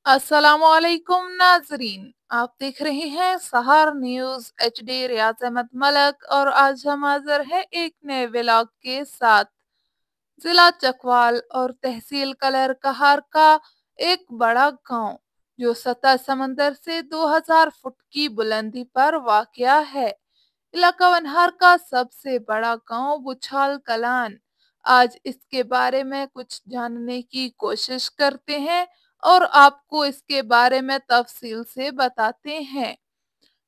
अस्सलाम वालेकुम नाजरीन। आप देख रहे हैं सहार न्यूज HD। रियाज अहमद मलक और आज हम हाजिर हैं एक नए व्लॉग के साथ। जिला चकवाल और तहसील कलर कहार का एक बड़ा गांव जो सतह समंदर से 2000 फुट की बुलंदी पर वाक़या है। इलाका वनहार का सबसे बड़ा गांव बुछाल कलान। आज इसके बारे में कुछ जानने की कोशिश करते हैं और आपको इसके बारे में तफसील से बताते हैं।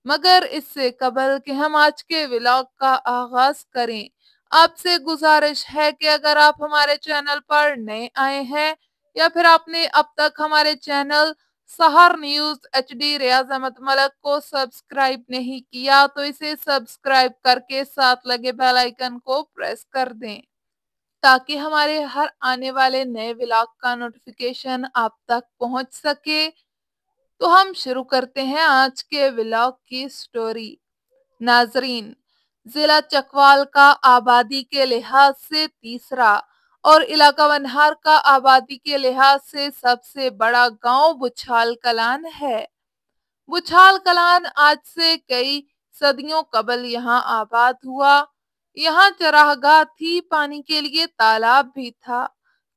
मगर इससे कबल कि हम आज के व्लॉग का आगाज करें, आपसे गुजारिश है कि अगर आप हमारे चैनल पर नए आए हैं या फिर आपने अब तक हमारे चैनल सहार न्यूज HD रियाज अहमद मलक को सब्सक्राइब नहीं किया तो इसे सब्सक्राइब करके साथ लगे बेल आइकन को प्रेस कर दें ताकि हमारे हर आने वाले नए व्लॉग का नोटिफिकेशन आप तक पहुंच सके। तो हम शुरू करते हैं आज के व्लॉग की स्टोरी। नाजरीन, जिला चकवाल का आबादी के लिहाज से तीसरा और इलाका वनहार का आबादी के लिहाज से सबसे बड़ा गांव बुछाल कलान है। बुछाल कलान आज से कई सदियों कबल यहाँ आबाद हुआ। यहाँ चरागाह थी, पानी के लिए तालाब भी था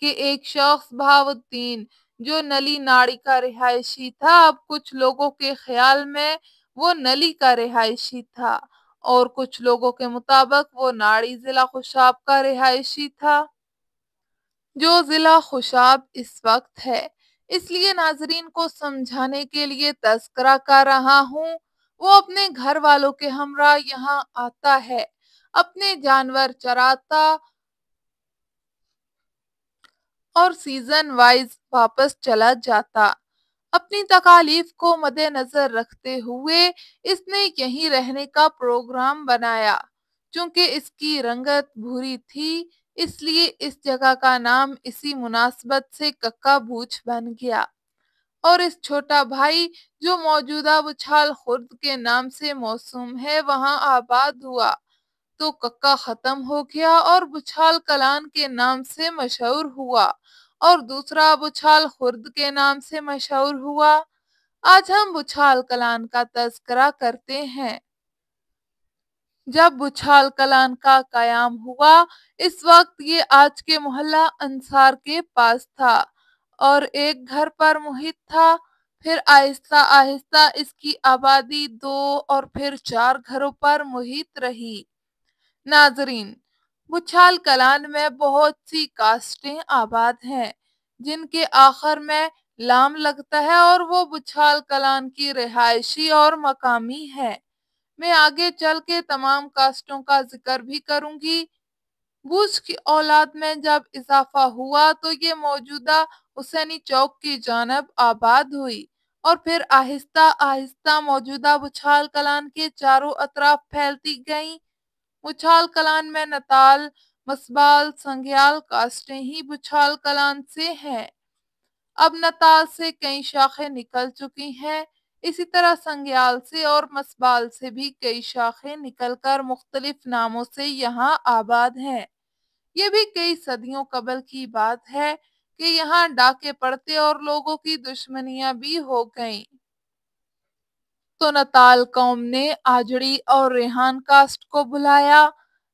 कि एक शख्स बहाउद्दीन जो नली नाड़ी का रिहायशी था, अब कुछ लोगों के ख्याल में वो नली का रिहायशी था और कुछ लोगों के मुताबिक वो नाड़ी जिला खुशाब का रिहायशी था जो जिला खुशाब इस वक्त है। इसलिए नाजरीन को समझाने के लिए तस्करा कर रहा हूँ। वो अपने घर वालों के हमरा यहाँ आता है, अपने जानवर चराता और सीजन वाइज वापस चला जाता। अपनी तकालीफ को मद्देनजर रखते हुए इसने यहीं रहने का प्रोग्राम बनाया। चूंकि इसकी रंगत भूरी थी, इसलिए इस जगह का नाम इसी मुनासबत से कक्का बूच बन गया और इस छोटा भाई जो मौजूदा बुछाल खुर्द के नाम से मौसूम है वहां आबाद हुआ तो कक्का खत्म हो गया और बुछाल कलान के नाम से मशहूर हुआ और दूसरा बुछाल खुर्द के नाम से मशहूर हुआ। आज हम बुछाल कलान का तज़किरा करते हैं। जब बुछाल कलान का कयाम हुआ, इस वक्त ये आज के मोहल्ला अंसार के पास था और एक घर पर मुहित था। फिर आहिस्ता आहिस्ता इसकी आबादी 2 और फिर 4 घरों पर मुहित रही। नाजरीन, बुछाल कलान में बहुत सी कास्टें आबाद हैं जिनके आखिर में लाम लगता है और वो बुछाल कलान की रिहायशी और मकामी है। मैं आगे चल के तमाम कास्टों का जिक्र भी करूंगी। बूच की औलाद में जब इजाफा हुआ तो ये मौजूदा हुसैनी चौक की जानब आबाद हुई और फिर आहिस्ता आहिस्ता मौजूदा बुछाल कलान के चारों अतराफ फैलती गईं। बुछाल कलान में नताल, मसबाल, संग्याल कास्टें ही बुछाल कलान से हैं। अब नताल से कई शाखें निकल चुकी हैं। इसी तरह संग्याल से और मसबाल से भी कई शाखें निकलकर मुख्तलिफ नामों से यहाँ आबाद हैं। ये भी कई सदियों कबल की बात है कि यहाँ डाके पड़ते और लोगों की दुश्मनियां भी हो गईं। तो नताल कौम ने आजड़ी और रेहान कास्ट को बुलाया।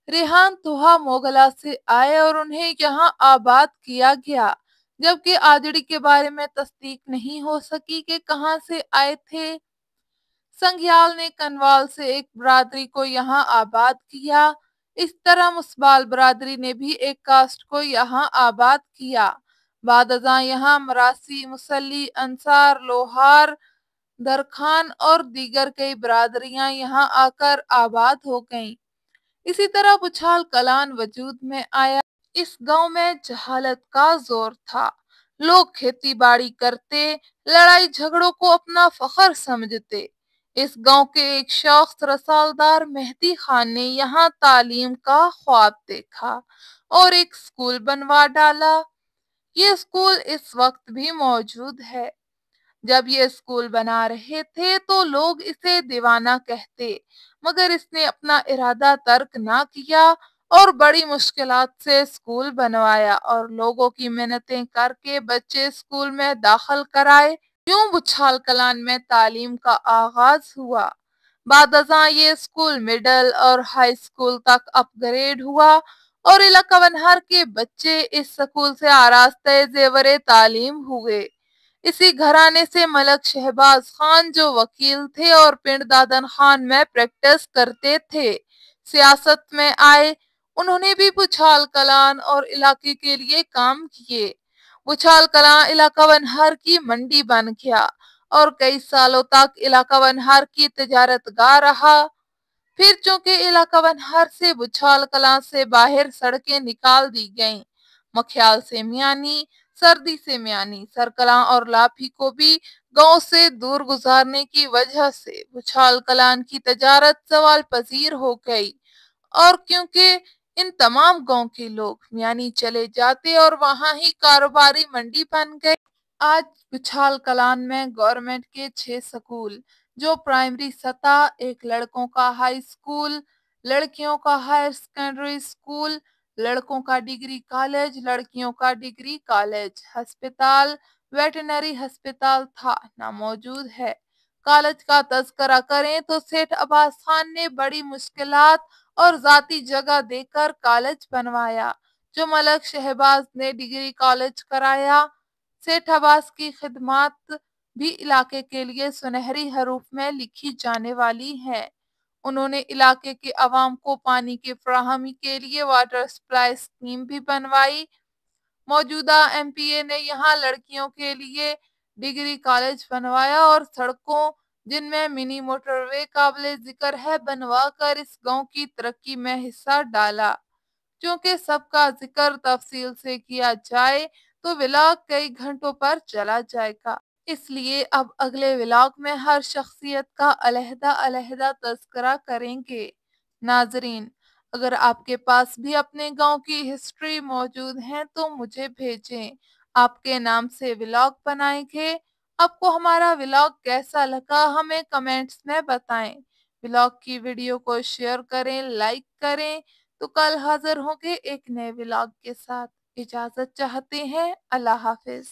रेहान तोहा मोगला से आए और उन्हें यहाँ आबाद किया गया, जबकि आजड़ी के बारे में तस्दीक नहीं हो सकी कि कहाँ से आए थे। संग्याल ने कनवाल से एक बरादरी को यहाँ आबाद किया। इस तरह मुसबाल बरादरी ने भी एक कास्ट को यहाँ आबाद किया। बाद अज़ां यहाँ मरासी, मुसल्ली, अंसार, लोहार, दरखान और दीगर कई बरादरियां यहाँ आकर आबाद हो गईं। इसी तरह बुछाल कलान वजूद में आया। इस गांव में जहालत का जोर था। लोग खेती बाड़ी करते, लड़ाई झगड़ों को अपना फखर समझते। इस गांव के एक शख्स रसालदार मेहदी खान ने यहाँ तालीम का ख्वाब देखा और एक स्कूल बनवा डाला। ये स्कूल इस वक्त भी मौजूद है। जब ये स्कूल बना रहे थे तो लोग इसे दीवाना कहते, मगर इसने अपना इरादा तर्क ना किया और बड़ी मुश्किलात से स्कूल बनवाया और लोगों की मिन्नतें करके बच्चे स्कूल में दाखिल कराए। یوں بچھال کلان میں تعلیم کا آغاز ہوا۔ بعد ازاں یہ اسکول مڈل اور ہائی اسکول تک اپ گریڈ ہوا اور علاقہ ونہر کے بچے اس اسکول سے آراستہ زیور تعلیم ہوئے۔ اسی گھرانے سے ملک شہباز خان جو وکیل تھے اور پنڈ دادن خان میں پریکٹس کرتے تھے، سیاست میں آئے۔ انہوں نے بھی بچھال کلان اور علاقے کے لیے کام کیے۔ بچھال کلاں علاقہ ونہر کی منڈی بن گیا اور کئی سالوں تک علاقہ ونہر کی تجارت گاہ رہا۔ پھر چونکہ علاقہ ونہر سے بچھال کلاں سے باہر سڑکیں نکال دی گئیں، مکھیال سے میانی، سردی سے میانی، سرکلاں اور لاپھی کو بھی گاؤں سے دور گزارنے کی وجہ سے بچھال کلان کی تجارت زوال پذیر ہو گئی، اور کیونکہ ان تمام گاؤں کے لوگ میانی چلے جاتے اور وہاں ہی کاروباری منڈی بن گئی۔ آج بچھال کلان میں گورنمنٹ کے 6 سکول، جو پرائمری سطح، ایک لڑکوں کا ہائی اسکول، لڑکیوں کا ہائر سیکنڈری اسکول، لڑکوں کا ڈگری کالج، لڑکیوں کا ڈگری کالج، ہسپتال، ویٹرنری ہسپتال تھا نہ موجود ہے۔ کالج کا تذکرہ کریں تو سیٹھ عباس خان نے بڑی مشکلات اور ذاتی جگہ دے کر کالج بنوایا، جو ملک شہباز نے ڈگری کالج کرایا۔ سیٹھ عباس کی خدمات بھی علاقے کے لیے سنہری حروف میں لکھی جانے والی ہیں۔ انہوں نے علاقے کے عوام کو پانی کی فراہمی کے لیے واٹر سپلائی اسکیم بھی بنوائی۔ موجودہ ایم پی اے نے یہاں لڑکیوں کے لیے ڈگری کالج بنوایا اور سڑکوں، جن میں منی موٹر وے قابل ذکر ہے، بنوا کر اس گاؤں کی ترقی میں حصہ ڈالا۔ چونکہ سب کا ذکر تفصیل سے کیا جائے تو ولاگ کئی گھنٹوں پر چلا جائے گا۔ اس لیے اب اگلے ولاگ میں ہر شخصیت کا علیحدہ علیحدہ تذکرہ کریں گے۔ ناظرین، اگر آپ کے پاس بھی اپنے گاؤں کی ہسٹری موجود ہیں تو مجھے بھیجیں، آپ کے نام سے ولاگ بنائیں گے۔ آپ کو ہمارا ولاگ کیسا لگا ہمیں کمنٹس میں بتائیں۔ ولاگ کی ویڈیو کو شیئر کریں، لائک کریں۔ تو کل حاضر ہوں گے ایک نئے ولاگ کے ساتھ۔ اجازت چاہتے ہیں۔ اللہ حافظ۔